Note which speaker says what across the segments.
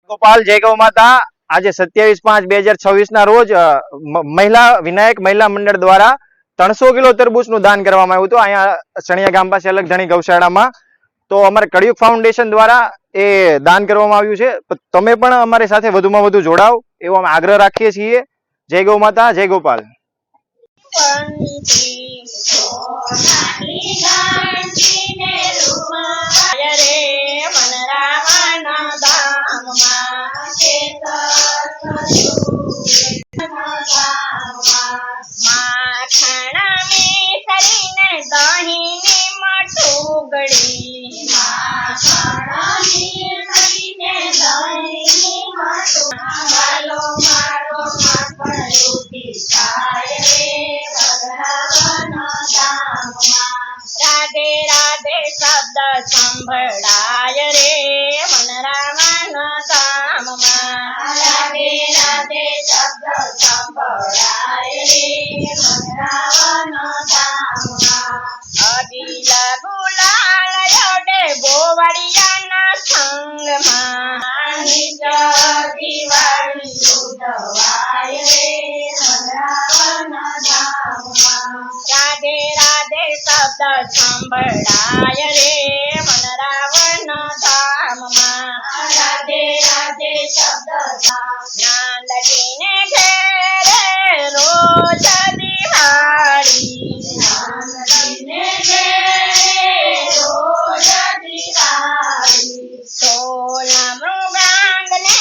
Speaker 1: ગોપાલ જય ગૌ માતા। આજે 27/5/2026 ના રોજ મહિલા વિનાયક મહિલા મંડળ દ્વારા 300 કિલો તરબૂચનું દાન કરવામાં આવ્યું હતું અહીંયા સણિયા ગામ પાસે અલગધણી ગૌશાળામાં। તો અમારે કળિયુગ ફાઉન્ડેશન દ્વારા એ દાન કરવામાં આવ્યું છે। તમે પણ અમારી સાથે વધુમાં વધુ જોડાવ એવો અમે આગ્રહ રાખીએ છીએ। જય ગૌ માતા, જય ગોપાલ।
Speaker 2: राधे राधे शब्द संभळाय रे वनरावन धाम में। राधे राधे शब्द संभळाय रे वनरावन धाम में। अबील गुलाल योडे गोवड़ियाना संग में। दिवाળી उठवाय रे वनरावन धाम में। राधे राधे शब्द संभळाय रे वनरावन धाम में। राधे राधे शब्द नांदीने घेरे रोज दिवाળી। नांदीने घेरे रोज दिवाળી। सोला मृगांग ने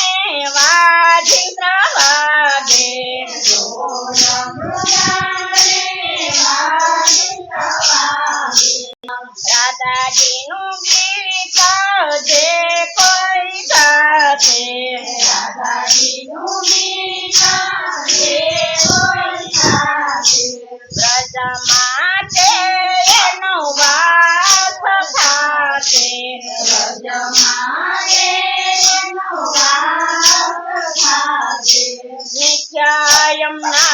Speaker 2: वाजिंद्र वागे। सोला मृगांग ने वाजिंद्र वागे। राधा जी नु गीत जे कोई गाते। राधा जी नु गीत जे कोई गाते। ब्रज माते एनो वास खाते। ब्रज माते एनो वास खाते। नित्य यमुना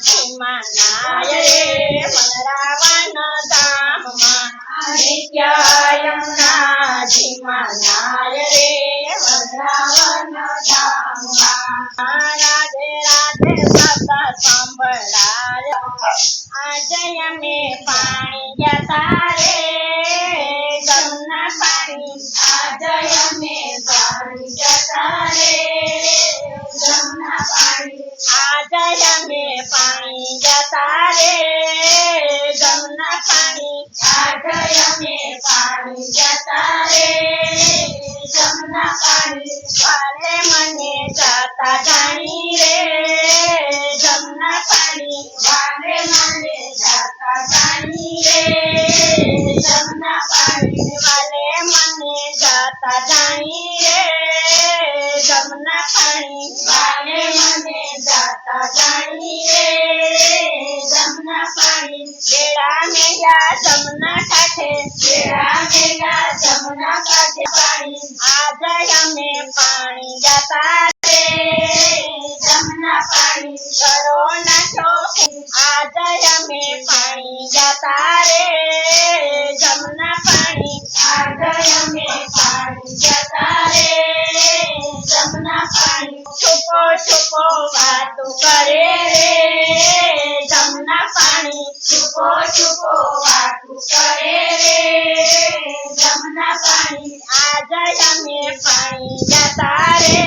Speaker 2: जी मनाय रे वनरावन धाम में। नित्य यमुना जी मनाय रे वनरावन धाम में। राधे राधे शब्द संभळाय। आजय में पानी जता रे गंगा पानी। आजय में पानी जता रे गंगा पानी। आजय में पानी जता रे गंगा पानी। आजय में पानी जता रे गंगा पानी। वाले मने जाता जानी रे गंगा पानी। वाले मने जाता जानी रे गंगा पानी। वाले मने जाता जानी रे गंगा पानी। वाले मने जाता जानी रे गंगा पानी। बेड़ा मेरा जमुना काठे। बेड़ा मेरा जमुना काठे पानी। आज हमें पानी जाता रे जमुना पानी। करो न चौकी आज हमें पानी जाता रे जमुना पानी। आज हमें पानी जाता रे जमुना पानी। छुपो छुपो बात करे रे जमुना पानी। छुपो छुपो बात करे रे जमुना पानी। आज हमें पानी जाता रे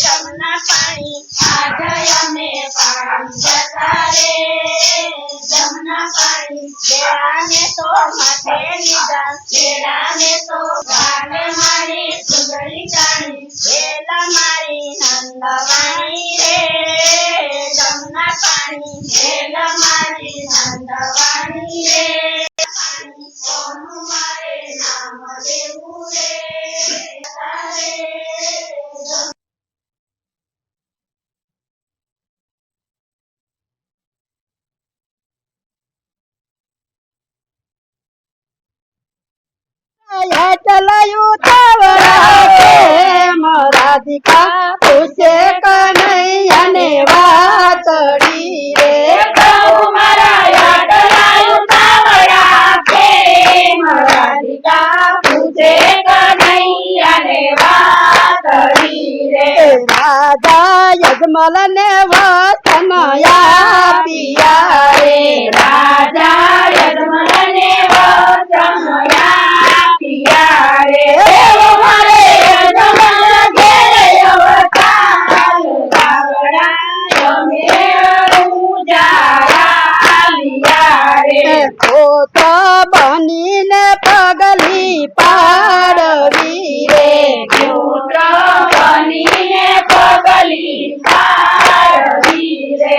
Speaker 2: जमुना पानी। आज हमें पानी जाता रे जमुना पानी। बेड़ा में तो माथे निदान। बेड़ा में तो घाट मारी सुगड़ी चाणी। बेला मारी नंदवाणी रे जमुना पानी। बेला मारी नंदवाणी रे सोनू मारे नाम देवू रे तारे।
Speaker 3: चलायू तावड़ा प्रेम राधिका पूछे कन्हैया ने वातड़ी रे। प्रभु मारा याद लायू तावड़ा प्रेम राधिका पूछे कन्हैया ने वातड़ी યજમલ ને વચન આપ્યા રે
Speaker 2: રાજા યજમાનને વચન આપ્યા રે મારે યજમાન ઘેરે અવતાર ગાવડા તમે ઉજાળ્યા રે
Speaker 3: પુત્ર બનીને પગલી પાડવી રે
Speaker 2: પુત્ર બનીને પગલી પાડવી રે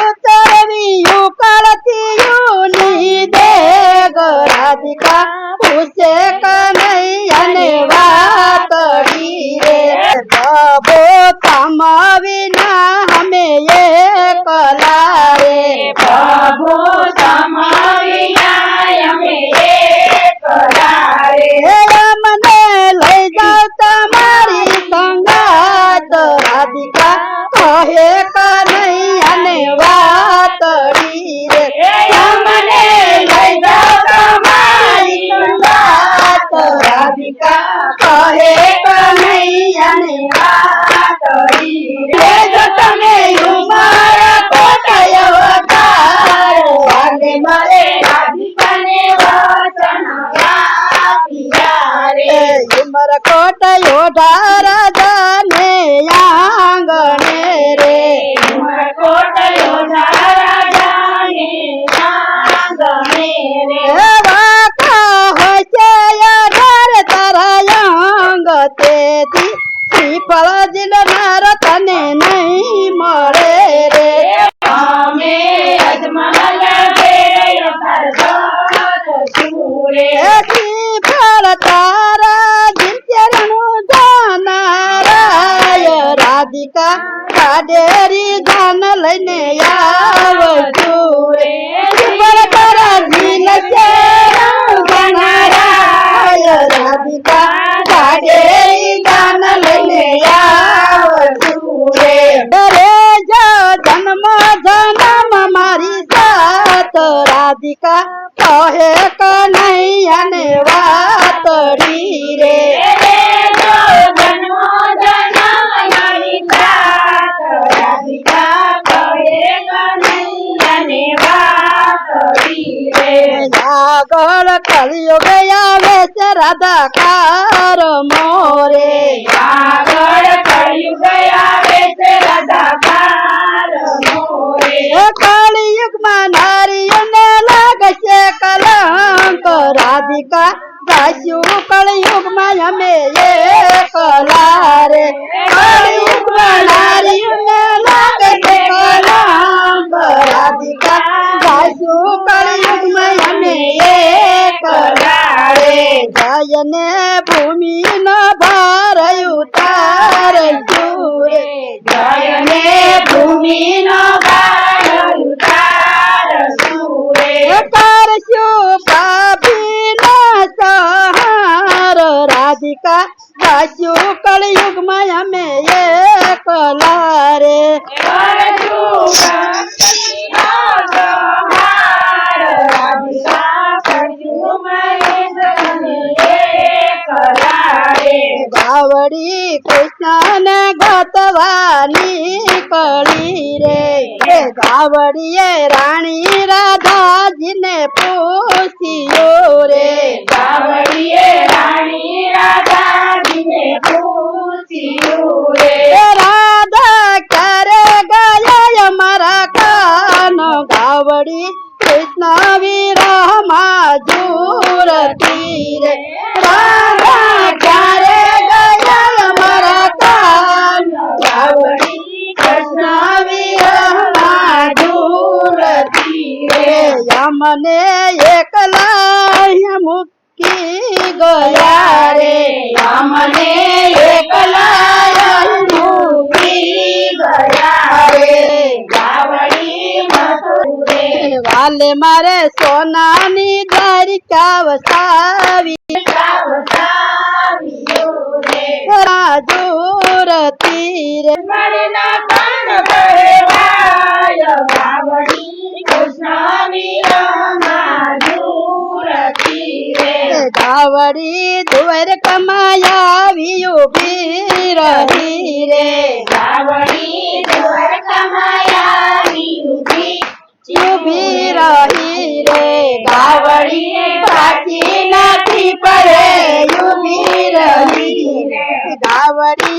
Speaker 3: ઉતરવી ઉકળતી યુની દેગ રાધિકા પૂછે કનૈયાને વાતડી રે પ્રભુ તમ વિના અમે એકલા રે
Speaker 2: પ્રભુ તમારી અમે એકલા રે
Speaker 3: મને લઈ જાઓ તમારી સંગાત રાધિકા કહે કનૈયાને વાતડી રે
Speaker 2: મને લઈ જાઓ તમારી
Speaker 3: સંગાત રાધિકા કહે કનૈયાને
Speaker 2: વાતડી
Speaker 3: રે જો તમે ઉમર કોટય અવતાર વાગે મારે
Speaker 2: રાધિકાને વચન આપ્યા રે
Speaker 3: ઉમર કોટયો રાજાને આંગણે રે
Speaker 2: ઉમરકોટ રાજાને આંગણે રે
Speaker 3: વાકા હોય છે અઢાર તારા અંગ તેથી શ્રીફળ જીલનાર તને નહીં મળે રે
Speaker 2: અમે અજમલ ઘેરે ફરજત સુરે
Speaker 3: શ્રીફળ તારા જીત્યરનું જાનારાય રાધિકા કાડેરી જાન લઈને આવશું રે શ્રીફળ તારા જીલ છે જાનારાય રાધિકા કાડેરી જાન લઈને આવશું રે ડરે જો જન્મ જન્મ મારી સાથ રાધિકા કહે કનૈયાને વાતડી રે આગળ કળિયુગ આવે છે રાધા કાર મોરે કળિયુગમાં નારીઓને લાગશે કલંક રાધિકા જાશું કળિયુગમાં અમે એકલા રે કળિયુગમાં નારીઓને લાગશે કલંક રાધિકા જાશું કળિયુગમાં અમે એકલા રે જયને ભૂમિનો ભાર ઉતારશું રે
Speaker 2: જયને ભૂમિનો ભાર ઉતારશું રે
Speaker 3: કરશું પાપીના સહાર રાધિકા જાશું કળિયુગમાં અમે એકલા રે ગાવડી કૃષ્ણને ગતવાની કળી રે ગાવડીએ રાણી રાધાજીને પૂછ્યો રે રાધા ક્યારે ગયા મારા કાન ગાવડી કૃષ્ણ વિરહમાં ઝૂરતી રે રાધા ક્યારે ગયા મારા કાન ગાવડી કૃષ્ણ વિરહમાં ઝૂરતી રે યમને એકલા મૂકી ગયા રે
Speaker 2: મને એકલા મૂકી ગયા રે ગાવડી મથુરે
Speaker 3: વાલે મારે સોનાની દ્વારિકા વસાવી રાજુરતી રે
Speaker 2: મારના કાન કહેવાય ગાવડી કૃષ્ણની રમાજુરતી રે
Speaker 3: ગાવડી દુવર કમાયા ઉભી રહી રે
Speaker 2: ગાવડી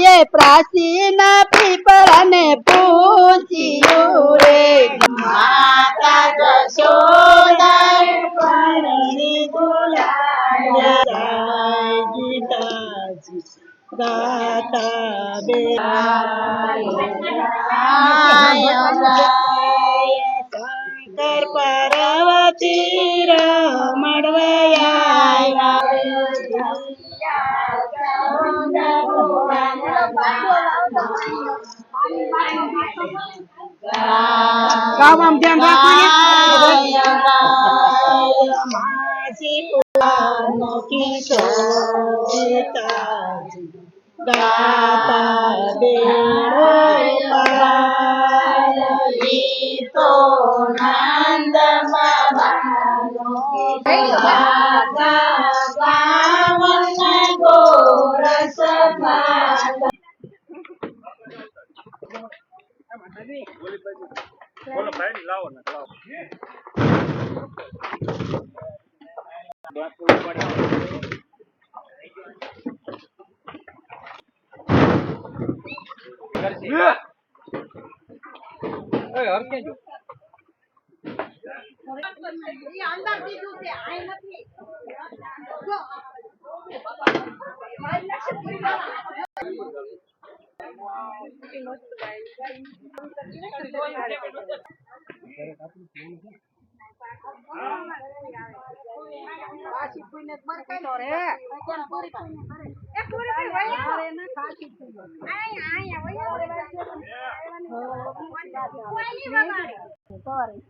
Speaker 3: એ પ્રાચીના પીપળાને પૂછ્યું રે
Speaker 2: માતા જશોદા પરણી દુલાયા
Speaker 3: ગીતાજી ગાતા બે શંકર પાર્વતી કામ ધ્યાન ગાતા બેડો
Speaker 2: તો નંદ બાબાનો ગાવન ગોરસ ગાતા
Speaker 3: Sorry,